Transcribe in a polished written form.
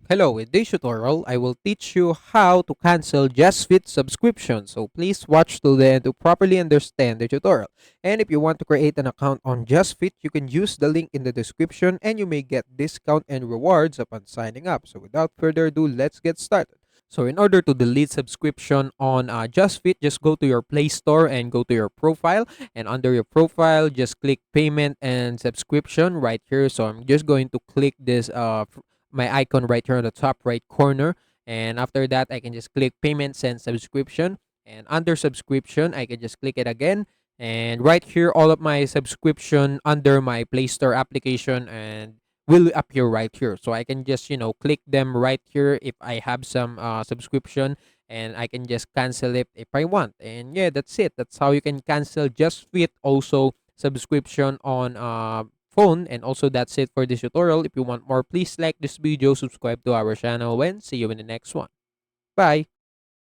Hello, in this tutorial, I will teach you how to cancel Justfit subscription. So please watch till the end to properly understand the tutorial. And if you want to create an account on Justfit, you can use the link in the description and you may get discount and rewards upon signing up. So without further ado, let's get started. So in order to delete subscription on Justfit, just go to your Play Store and go to your profile. And under your profile, just click payment and subscription right here. So I'm just going to click this my icon right here on the top right corner. And after that, I can just click payments and subscription. And under subscription, I can just click it again. And right here, all of my subscription under my Play Store application and will appear right here. So I can just, click them right here if I have some subscription, and I can just cancel it if I want. And yeah, that's it. That's how you can cancel Just Fit also subscription on phone. And also that's it for this tutorial. If you want more, please like this video, subscribe to our channel, and see you in the next one. Bye.